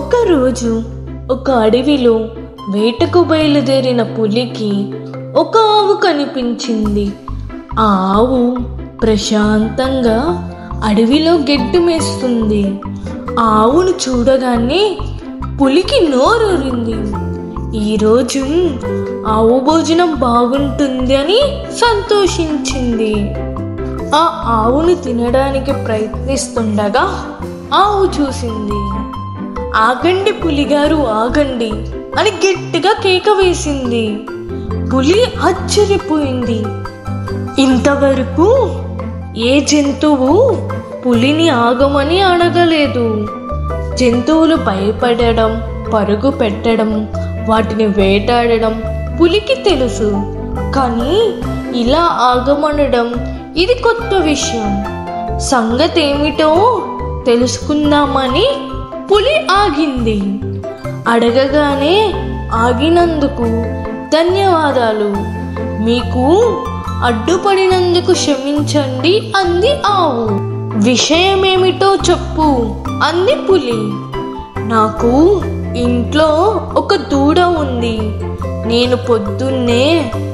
ఒకరోజు ఒక అడవిలో వేటకు బయలుదేరిన పులికి ఒక ఆవు కనిపించింది. ఆ ఆవు ప్రశాంతంగా అడవిలో గడ్డి మేస్తుంది. ఆ ఆవును చూడగానే పులికి నోరూరింది. ఈరోజు ఆవు భోజనం బాగుంటుంది అని సంతోషించింది. ఆ ఆవును తినడానికి ప్రయత్నిస్తుండగా ఆవు చూసింది. ఆగండి పులిగారు, ఆగండి అని గట్టిగా కేక వేసింది. పులి ఆశ్చర్యపోయింది. ఇంతవరకు ఏ జంతువు పులిని ఆగమని అడగలేదు. జంతువులు భయపడడం, పరుగు పెట్టడం, వాటిని వేటాడడం పులికి తెలుసు. కానీ ఇలా ఆగమనడం ఇది కొత్త విషయం. సంగతి ఏమిటో తెలుసుకుందామని పులి ఆగింది. అడగగానే ఆగినందుకు ధన్యవాదాలు, మీకు అడ్డుపడినందుకు క్షమించండి అంది ఆవు. విషయమేమిటో చెప్పు అంది పులి. నాకు ఇంట్లో ఒక దూడ ఉంది. నేను పొద్దున్నే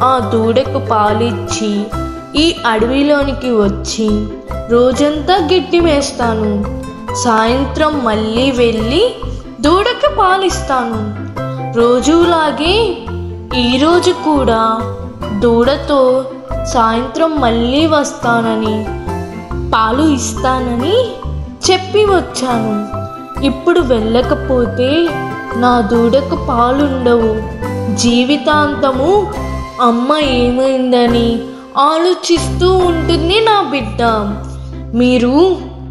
ఆ దూడకు పాలిచ్చి ఈ అడవిలోనికి వచ్చి రోజంతా గడ్డి మేస్తాను. సాయంత్రం మళ్ళీ వెళ్ళి దూడకి పాలిస్తాను. రోజులాగే ఈరోజు కూడా దూడతో సాయంత్రం మళ్ళీ వస్తానని, పాలు ఇస్తానని చెప్పి వచ్చాను. ఇప్పుడు వెళ్ళకపోతే నా దూడకు పాలుండవు. జీవితాంతము అమ్మ ఏమైందని ఆలోచిస్తూ ఉంటుంది నా బిడ్డ. మీరు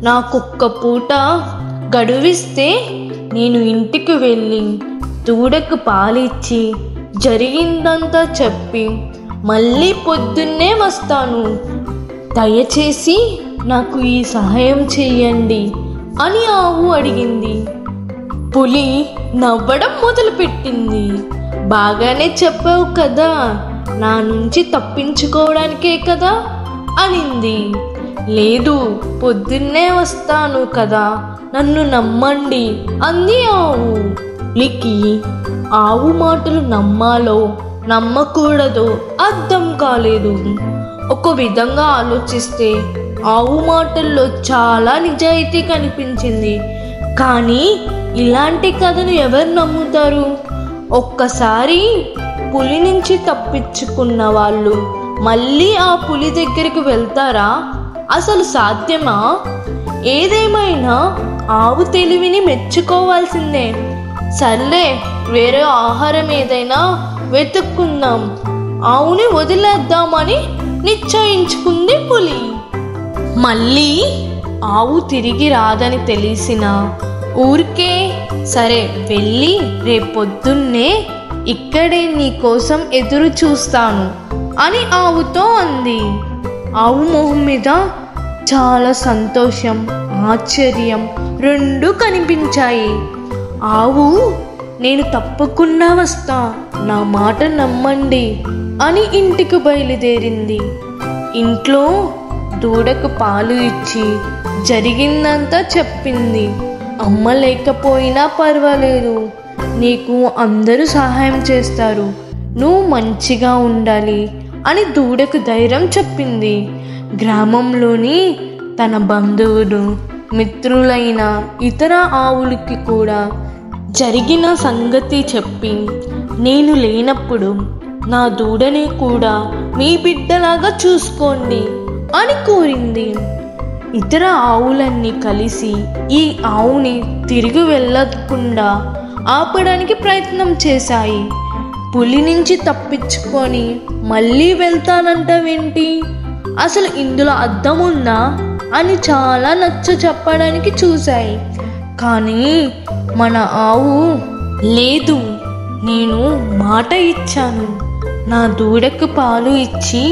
నాకొక్క పూట గడువిస్తే నేను ఇంటికి వెళ్ళి దూడకు పాలిచ్చి జరిగిందంతా చెప్పి మళ్ళీ పొద్దున్నే వస్తాను. దయచేసి నాకు ఈ సహాయం చెయ్యండి అని ఆవు అడిగింది. పులి నవ్వడం మొదలుపెట్టింది. బాగానే చెప్పావు కదా, నా నుంచి తప్పించుకోవడానికే కదా అనింది. లేదు, పొద్దున్నే వస్తాను కదా, నన్ను నమ్మండి అంది ఆవు. పులికి ఆవు మాటలు నమ్మాలో నమ్మకూడదో అర్థం కాలేదు. ఒక విధంగా ఆలోచిస్తే ఆవు మాటల్లో చాలా నిజాయితీ కనిపించింది. కానీ ఇలాంటి కథను ఎవరు నమ్ముతారు? ఒక్కసారి పులి నుంచి తప్పించుకున్న వాళ్ళు మళ్ళీ ఆ పులి దగ్గరికి వెళ్తారా? అసలు సాధ్యమా? ఏదేమైనా ఆవు తెలివిని మెచ్చుకోవాల్సిందే. సర్లే, వేరే ఆహారం ఏదైనా వెతుక్కుందాం, ఆవుని వదిలేద్దామని నిశ్చయించుకుంది పులి. మళ్ళీ ఆవు తిరిగి రాదని తెలిసిన ఊరికే సరే వెళ్ళి రేపొద్దున్నే ఇక్కడే నీ కోసం ఎదురు చూస్తాను అని ఆవుతో అంది. ఆవు మొహం మీద చాలా సంతోషం, ఆశ్చర్యం రెండూ కనిపించాయి. ఆవు నేను తప్పకుండా వస్తా, నా మాట నమ్మండి అని ఇంటికి బయలుదేరింది. ఇంట్లో దూడకు పాలు ఇచ్చి జరిగిందంతా చెప్పింది. అమ్మ లేకపోయినా పర్వాలేదు, నీకు అందరూ సహాయం చేస్తారు, నువ్వు మంచిగా ఉండాలి అని దూడకు ధైర్యం చెప్పింది. గ్రామంలోని తన బంధువులు, మిత్రులైన ఇతర ఆవులకి కూడా జరిగిన సంగతి చెప్పి, నేను లేనప్పుడు నా దూడని కూడా మీ బిడ్డలాగా చూసుకోండి అని కోరింది. ఇతర ఆవులన్నీ కలిసి ఈ ఆవుని తిరిగి వెళ్ళకుండా ఆపడానికి ప్రయత్నం చేశాయి. పులి నుంచి తప్పించుకొని మళ్ళీ వెళ్తానంటావేంటి, అసలు ఇందులో అర్థం ఉందా అని చాలా నచ్చ చెప్పడానికి చూశాయి. కానీ మన ఆవు లేదు, నేను మాట ఇచ్చాను, నా దూడకు పాలు ఇచ్చి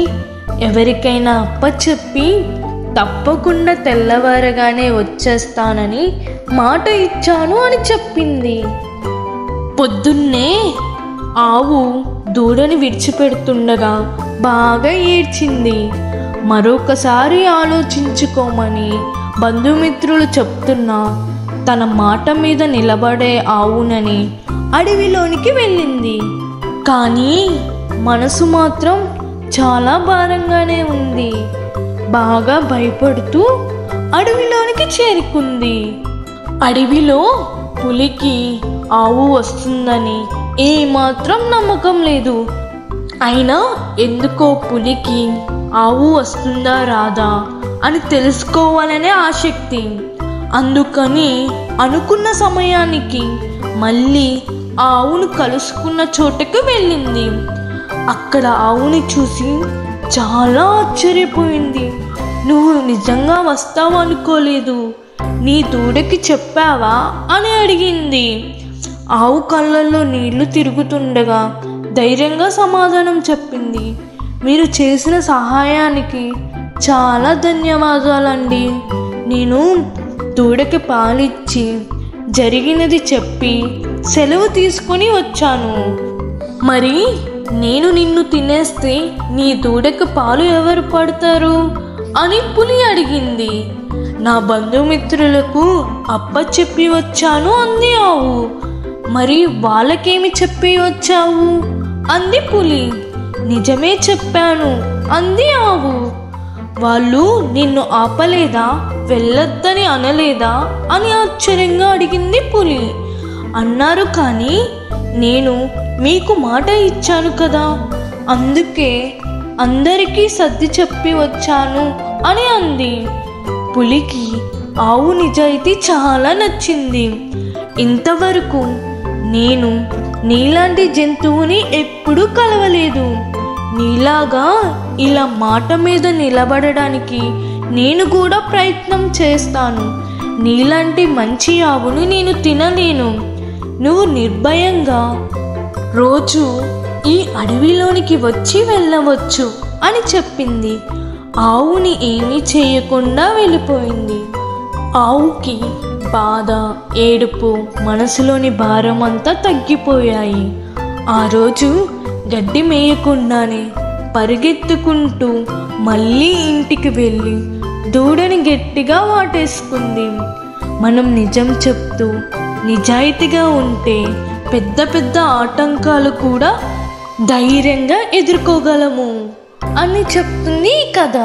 ఎవరికైనా అప్పచెప్పి తప్పకుండా తెల్లవారగానే వచ్చేస్తానని మాట ఇచ్చాను అని చెప్పింది. పొద్దున్నే ఆవు దూడని విడిచిపెడుతుండగా బాగా ఏడ్చింది. మరొకసారి ఆలోచించుకోమని బంధుమిత్రులు చెప్తున్నా తన మాట మీద నిలబడే ఆవునని అడవిలోనికి వెళ్ళింది. కానీ మనసు మాత్రం చాలా భారంగానే ఉంది. బాగా భయపడుతూ అడవిలోనికి చేరుకుంది. అడవిలో పులికి ఆవు వస్తుందని ఏమాత్రం నమ్మకం లేదు. అయినా ఎందుకో పులికి ఆవు వస్తుందా రాదా అని తెలుసుకోవాలనే ఆసక్తి. అందుకని అనుకున్న సమయానికి మళ్ళీ ఆవును కలుసుకున్న చోటకు వెళ్ళింది. అక్కడ ఆవుని చూసి చాలా ఆశ్చర్యపోయింది. నువ్వు నిజంగా వస్తావు అనుకోలేదు, నీ దూడకి చెప్పావా అని అడిగింది. ఆవు కళ్ళల్లో నీళ్లు తిరుగుతుండగా ధైర్యంగా సమాధానం చెప్పింది. మీరు చేసిన సహాయానికి చాలా ధన్యవాదాలండి. నేను దూడకి పాలిచ్చి జరిగినది చెప్పి సెలవు తీసుకొని వచ్చాను. మరి నేను నిన్ను తినేస్తే నీ దూడకి పాలు ఎవరు పడతారు అని పులి అడిగింది. నా బంధుమిత్రులకు చెప్పి వచ్చాను అంది ఆవు. మరి వాళ్ళకేమి చెప్పి వచ్చావు అంది పులి. నిజమే చెప్పాను అంది ఆవు. వాళ్ళు నిన్ను ఆపలేదా, వెళ్ళొద్దని అనలేదా అని ఆశ్చర్యంగా అడిగింది పులి. అన్నారు, కానీ నేను మీకు మాట ఇచ్చాను కదా, అందుకే అందరికీ సర్ది చెప్పి వచ్చాను అని అంది. పులికి ఆవు నిజాయితీ చాలా నచ్చింది. ఇంతవరకు నేను నీలాంటి జంతువుని ఎప్పుడూ కలవలేదు. నీలాగా ఇలా మాట మీద నిలబడడానికి నేను కూడా ప్రయత్నం చేస్తాను. నీలాంటి మంచి ఆవుని నేను తినలేను. నువ్వు నిర్భయంగా రోజు ఈ అడవిలోనికి వచ్చి వెళ్ళవచ్చు అని చెప్పింది. ఆవుని ఏమీ చేయకుండా వెళ్ళిపోయింది. ఆవుకి బాధ, ఏడుపు, మనసులోని భారం అంతా తగ్గిపోయాయి. ఆ రోజు గడ్డి మేయకుండానే పరిగెత్తుకుంటూ మళ్ళీ ఇంటికి వెళ్ళి దూడని గట్టిగా వాటేసుకుంది. మనం నిజం చెప్తూ నిజాయితీగా ఉంటే పెద్ద పెద్ద ఆటంకాలు కూడా ధైర్యంగా ఎదుర్కోగలము అని చెప్తుంది ఈ కథ.